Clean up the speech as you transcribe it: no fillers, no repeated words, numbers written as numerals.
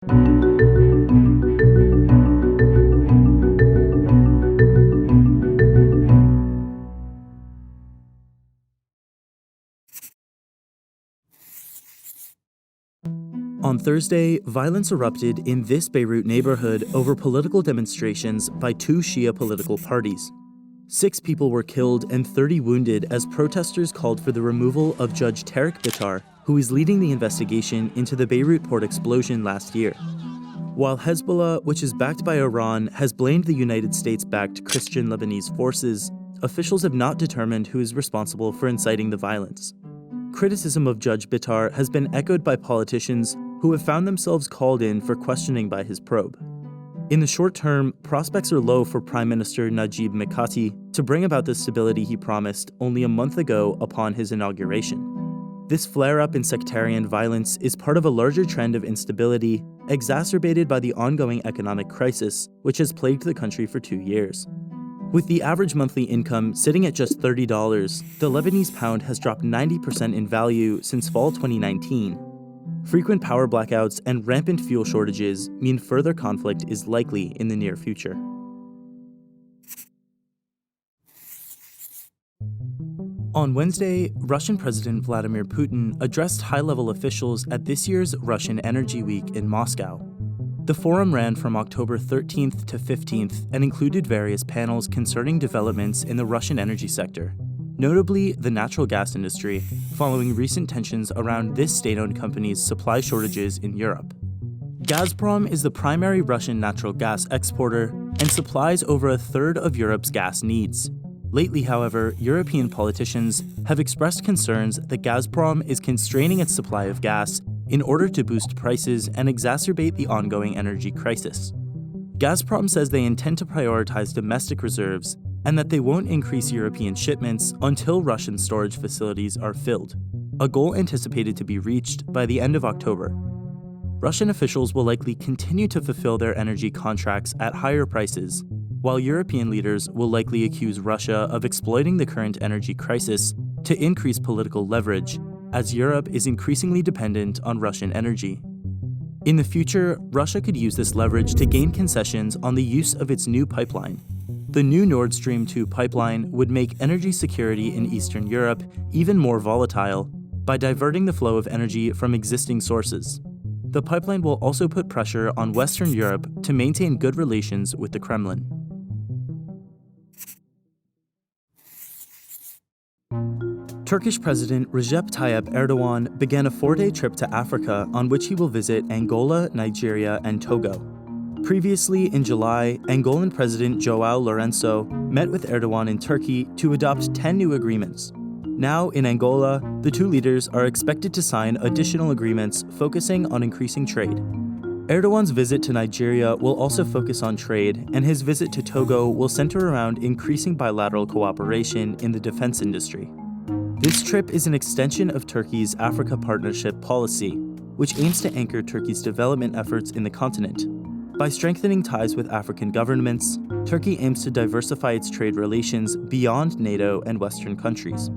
On Thursday, violence erupted in this Beirut neighborhood over political demonstrations by two Shia political parties. 6 people were killed and 30 wounded as protesters called for the removal of Judge Tarek Bitar, who is leading the investigation into the Beirut port explosion last year. While Hezbollah, which is backed by Iran, has blamed the United States-backed Christian Lebanese forces, officials have not determined who is responsible for inciting the violence. Criticism of Judge Bitar has been echoed by politicians who have found themselves called in for questioning by his probe. In the short term, prospects are low for Prime Minister Najib Mikati to bring about the stability he promised only a month ago upon his inauguration. This flare-up in sectarian violence is part of a larger trend of instability, exacerbated by the ongoing economic crisis, which has plagued the country for 2 years. With the average monthly income sitting at just $30, the Lebanese pound has dropped 90% in value since fall 2019. Frequent power blackouts and rampant fuel shortages mean further conflict is likely in the near future. On Wednesday, Russian President Vladimir Putin addressed high-level officials at this year's Russian Energy Week in Moscow. The forum ran from October 13th to 15th and included various panels concerning developments in the Russian energy sector, notably the natural gas industry, following recent tensions around this state-owned company's supply shortages in Europe. Gazprom is the primary Russian natural gas exporter and supplies over a third of Europe's gas needs. Lately, however, European politicians have expressed concerns that Gazprom is constraining its supply of gas in order to boost prices and exacerbate the ongoing energy crisis. Gazprom says they intend to prioritize domestic reserves and that they won't increase European shipments until Russian storage facilities are filled, a goal anticipated to be reached by the end of October. Russian officials will likely continue to fulfill their energy contracts at higher prices, while European leaders will likely accuse Russia of exploiting the current energy crisis to increase political leverage, as Europe is increasingly dependent on Russian energy. In the future, Russia could use this leverage to gain concessions on the use of its new pipeline. The new Nord Stream 2 pipeline would make energy security in Eastern Europe even more volatile by diverting the flow of energy from existing sources. The pipeline will also put pressure on Western Europe to maintain good relations with the Kremlin. Turkish President Recep Tayyip Erdogan began a 4-day trip to Africa on which he will visit Angola, Nigeria, and Togo. Previously, in July, Angolan President João Lourenço met with Erdogan in Turkey to adopt 10 new agreements. Now, in Angola, the two leaders are expected to sign additional agreements focusing on increasing trade. Erdogan's visit to Nigeria will also focus on trade, and his visit to Togo will center around increasing bilateral cooperation in the defense industry. This trip is an extension of Turkey's Africa Partnership policy, which aims to anchor Turkey's development efforts in the continent. By strengthening ties with African governments, Turkey aims to diversify its trade relations beyond NATO and Western countries.